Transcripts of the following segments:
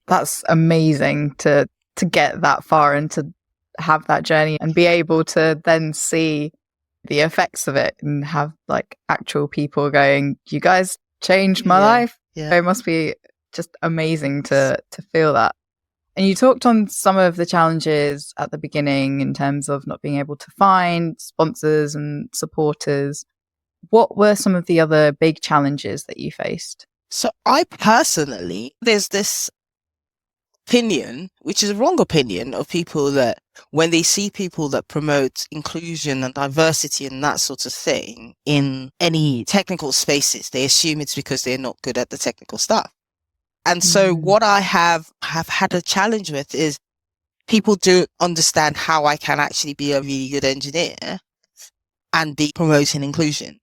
That's amazing to get that far and to have that journey and be able to then see the effects of it and have like actual people going, you guys changed my life. Yeah. It must be just amazing to feel that. And you talked on some of the challenges at the beginning in terms of not being able to find sponsors and supporters. What were some of the other big challenges that you faced? So I personally, there's this opinion, which is a wrong opinion, of people that when they see people that promote inclusion and diversity and that sort of thing in any technical spaces, they assume it's because they're not good at the technical stuff. And so what I have had a challenge with is people don't understand how I can actually be a really good engineer and be promoting inclusion.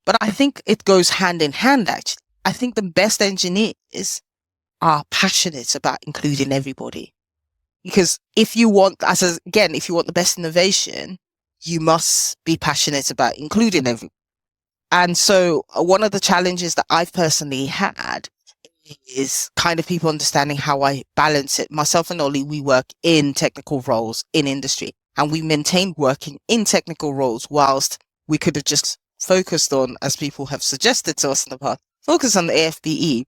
But I think it goes hand in hand, actually. I think the best engineers are passionate about including everybody. Because if you want, if you want the best innovation, you must be passionate about including everyone. And so one of the challenges that I've personally had is kind of people understanding how I balance it. Myself and Ollie, we work in technical roles in industry, and we maintain working in technical roles whilst we could have just focused on, as people have suggested to us in the past, focus on the AFBE.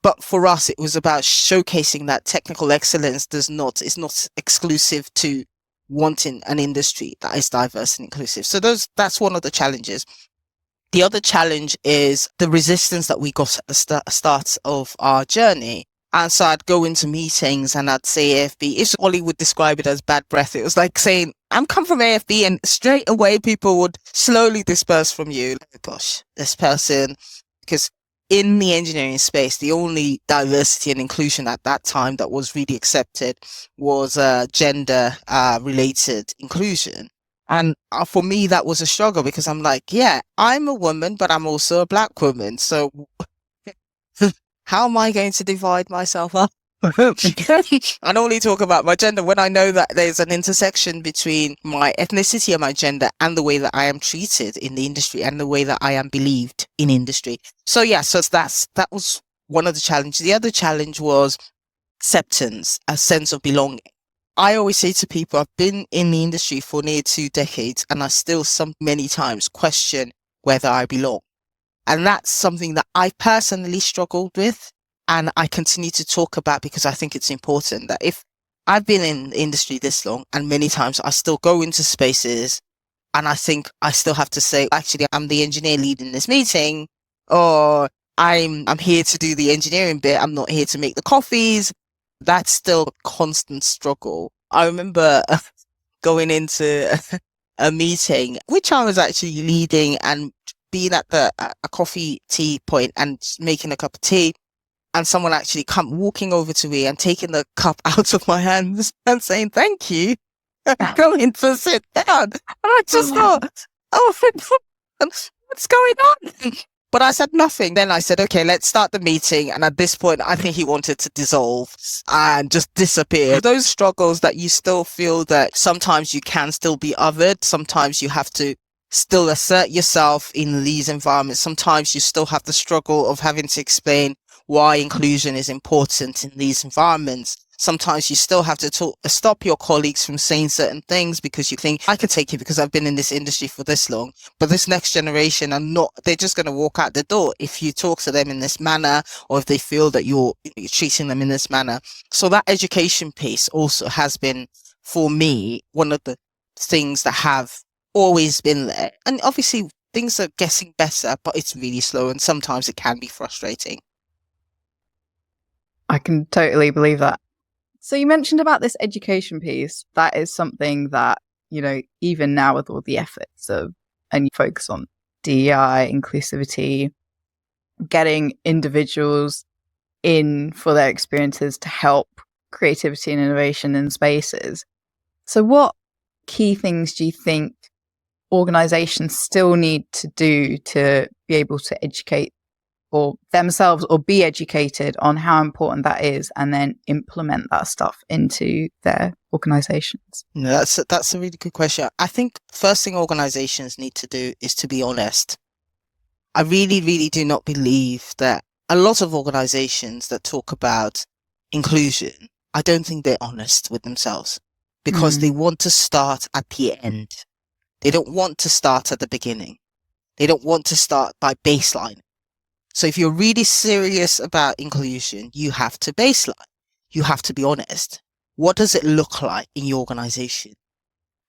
But for us, it was about showcasing that technical excellence is not exclusive to wanting an industry that is diverse and inclusive. So that's one of the challenges. The other challenge is the resistance that we got at the start of our journey. And so I'd go into meetings and I'd say AFB. If Ollie would describe it as bad breath, it was like saying, I'm come from AFB, and straight away people would slowly disperse from you. Oh, gosh, this person, because in the engineering space, the only diversity and inclusion at that time that was really accepted was gender related inclusion. And for me, that was a struggle, because I'm like, yeah, I'm a woman, but I'm also a black woman. So how am I going to divide myself up? I only talk about my gender when I know that there's an intersection between my ethnicity and my gender and the way that I am treated in the industry and the way that I am believed in industry. So yeah, so that was one of the challenges. The other challenge was acceptance, a sense of belonging. I always say to people, I've been in the industry for near 2 decades, and I still many times question whether I belong. And that's something that I personally struggled with, and I continue to talk about, because I think it's important that if I've been in the industry this long, and many times I still go into spaces and I think I still have to say, actually, I'm the engineer leading this meeting, or I'm here to do the engineering bit. I'm not here to make the coffees. That's still a constant struggle. I remember going into a meeting, which I was actually leading, and being at a coffee tea point and making a cup of tea, and someone actually walking over to me and taking the cup out of my hands and saying, thank you, going to sit down. And I just thought, oh, what's going on? But I said nothing. Then I said, okay, let's start the meeting. And at this point, I think he wanted to dissolve and just disappear. Those struggles that you still feel that sometimes you can still be othered. Sometimes you have to still assert yourself in these environments. Sometimes you still have the struggle of having to explain why inclusion is important in these environments. Sometimes you still have to stop your colleagues from saying certain things because you think, I could take it because I've been in this industry for this long, but this next generation they're just going to walk out the door if you talk to them in this manner, or if they feel that you're treating them in this manner. So that education piece also has been, for me, one of the things that have always been there. And obviously things are getting better, but it's really slow, and sometimes it can be frustrating. I can totally believe that. So you mentioned about this education piece. That is something that, even now with all the efforts and focus on DEI, inclusivity, getting individuals in for their experiences to help creativity and innovation in spaces. So what key things do you think organizations still need to do to be able to educate or themselves or be educated on how important that is, and then implement that stuff into their organizations? No, that's a really good question. I think first thing organizations need to do is to be honest. I really, really do not believe that a lot of organizations that talk about inclusion, I don't think they're honest with themselves, because they want to start at the end. They don't want to start at the beginning. They don't want to start by baseline. So if you're really serious about inclusion, you have to baseline. You have to be honest. What does it look like in your organization?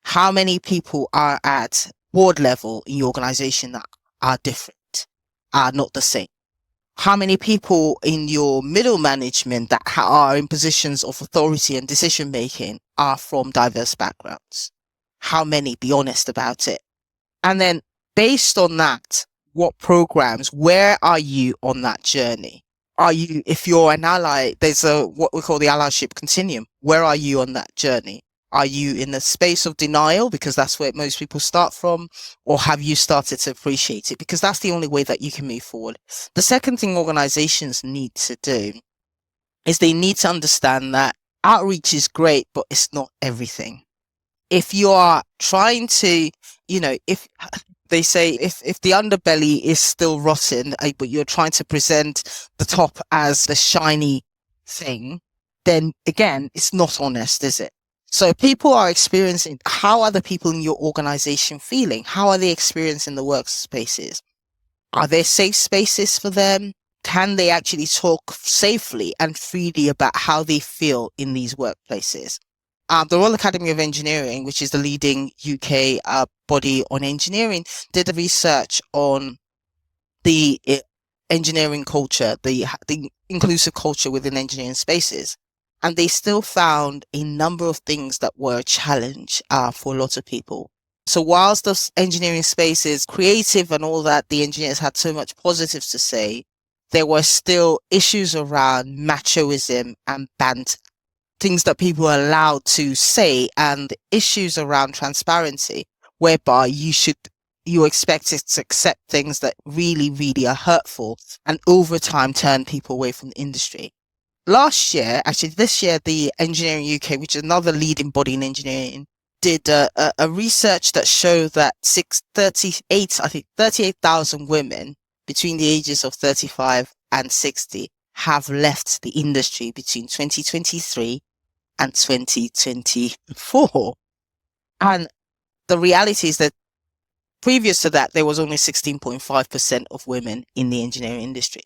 How many people are at board level in your organization that are different, are not the same? How many people in your middle management that are in positions of authority and decision making are from diverse backgrounds? How many? Be honest about it. And then based on that, what programs, where are you on that journey? Are you, if you're an ally, there's what we call the allyship continuum. Where are you on that journey? Are you in the space of denial, because that's where most people start from? Or have you started to appreciate it? Because that's the only way that you can move forward. The second thing organizations need to do is they need to understand that outreach is great, but it's not everything. If you are trying to, if they say, if the underbelly is still rotten, but you're trying to present the top as the shiny thing, then again, it's not honest, is it? So people are experiencing, how are the people in your organization feeling? How are they experiencing the workspaces? Are there safe spaces for them? Can they actually talk safely and freely about how they feel in these workplaces? The Royal Academy of Engineering, which is the leading UK body on engineering, did a research on the engineering culture, the inclusive culture within engineering spaces. And they still found a number of things that were a challenge for a lot of people. So whilst the engineering space is creative and all that, the engineers had so much positives to say, there were still issues around machoism and banter, things that people are allowed to say, and issues around transparency, whereby you're expected to accept things that really, really are hurtful and over time turn people away from the industry. Last year, actually this year, the Engineering UK, which is another leading body in engineering, did a research that showed that 38,000 women between the ages of 35 and 60 have left the industry between 2023 and 2024. And the reality is that previous to that, there was only 16.5% of women in the engineering industry.